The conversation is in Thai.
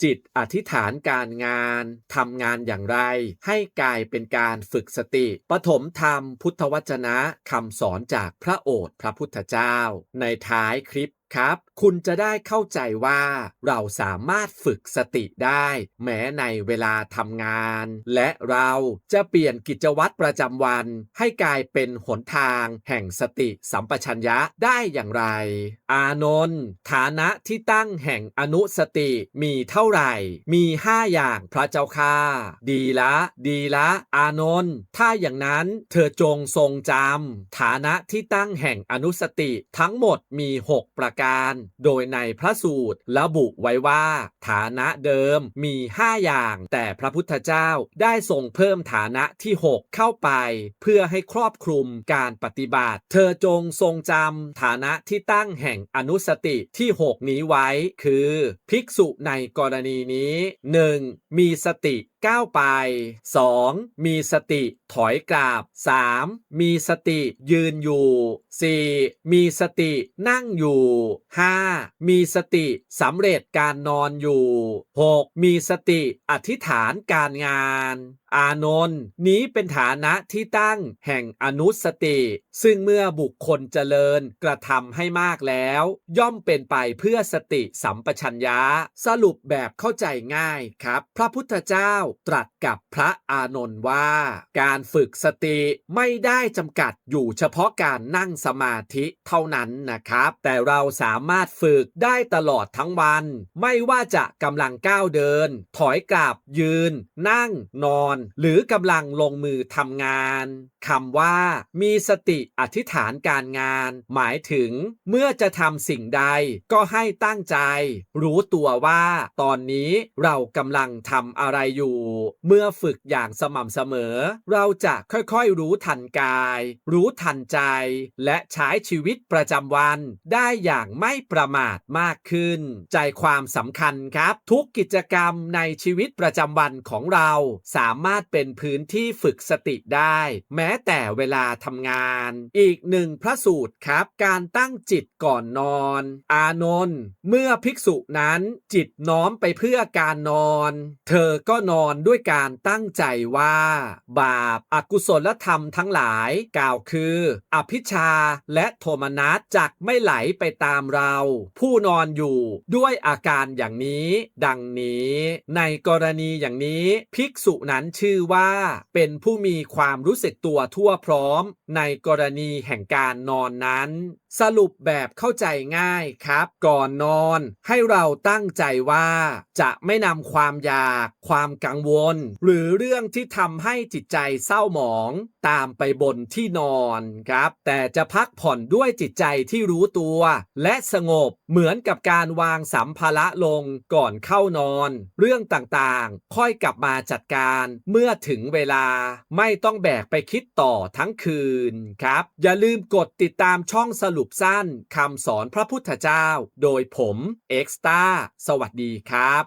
จิตอธิษฐานการงานทำงานอย่างไรให้กลายเป็นการฝึกสติปฐมธรรมพุทธวจนะคำสอนจากพระโอษฐ์พระพุทธเจ้าในท้ายคลิปครับคุณจะได้เข้าใจว่าเราสามารถฝึกสติได้แม้ในเวลาทำงานและเราจะเปลี่ยนกิจวัตรประจำวันให้กลายเป็นหนทางแห่งสติสัมปชัญญะได้อย่างไรอานนท์ฐานะที่ตั้งแห่งอนุสติมีเท่าไหร่มี5อย่างพระเจ้าค่ะดีละดีละอานนท์ถ้าอย่างนั้นเธอจงทรงจำฐานะที่ตั้งแห่งอนุสติทั้งหมดมี6ประการโดยในพระสูตรระบุไว้ว่าฐานะเดิมมี5อย่างแต่พระพุทธเจ้าได้ทรงเพิ่มฐานะที่6เข้าไปเพื่อให้ครอบคลุมการปฏิบัติเธอจงทรงจำฐานะที่ตั้งแห่งอนุสติที่6นี้ไว้คือภิกษุในกรณีนี้ 1. มีสติก้าวไป 2. มีสติถอยกลับ 3. มีสติยืนอยู่ 4. มีสตินั่งอยู่ 5. มีสติสำเร็จการนอนอยู่ 6. มีสติอธิษฐานการงานอานนท์นี้เป็นฐานะที่ตั้งแห่งอนุสติซึ่งเมื่อบุคคลเจริญกระทำให้มากแล้วย่อมเป็นไปเพื่อสติสัมปชัญญะสรุปแบบเข้าใจง่ายครับพระพุทธเจ้าตรัสกับพระอานนท์ว่าการฝึกสติไม่ได้จำกัดอยู่เฉพาะการนั่งสมาธิเท่านั้นนะครับแต่เราสามารถฝึกได้ตลอดทั้งวันไม่ว่าจะกำลังก้าวเดินถอยกลับยืนนั่งนอนหรือกำลังลงมือทำงานคำว่ามีสติอธิษฐานการงานหมายถึงเมื่อจะทำสิ่งใดก็ให้ตั้งใจรู้ตัวว่าตอนนี้เรากำลังทำอะไรอยู่เมื่อฝึกอย่างสม่ำเสมอเราจะค่อยๆรู้ทันกายรู้ทันใจและใช้ชีวิตประจำวันได้อย่างไม่ประมาทมากขึ้นใจความสำคัญครับทุกกิจกรรมในชีวิตประจำวันของเราสามารถเป็นพื้นที่ฝึกสติได้แม้แต่เวลาทำงานอีกหนึ่งพระสูตรครับการตั้งจิตก่อนนอนอานนท์เมื่อภิกษุนั้นจิตน้อมไปเพื่อการนอนเธอก็นอนด้วยการตั้งใจว่าบาปอกุศลธรรมทั้งหลายกล่าวคืออภิชาและโทมนัสจักไม่ไหลไปตามเราผู้นอนอยู่ด้วยอาการอย่างนี้ดังนี้ในกรณีอย่างนี้ภิกษุนั้นชื่อว่าเป็นผู้มีความรู้สึกตัวทั่วพร้อมในกรณีแห่งการนอนนั้นสรุปแบบเข้าใจง่ายครับก่อนนอนให้เราตั้งใจว่าจะไม่นำความอยากความกังวลหรือเรื่องที่ทำให้จิตใจเศร้าหมองตามไปบนที่นอนครับแต่จะพักผ่อนด้วยจิตใจที่รู้ตัวและสงบเหมือนกับการวางสัมภาระลงก่อนเข้านอนเรื่องต่างๆค่อยกลับมาจัดการเมื่อถึงเวลาไม่ต้องแบกไปคิดต่อทั้งคืนครับอย่าลืมกดติดตามช่องสรุปสั้นคำสอนพระพุทธเจ้าโดยผมเอ็กซ์ต้าสวัสดีครับ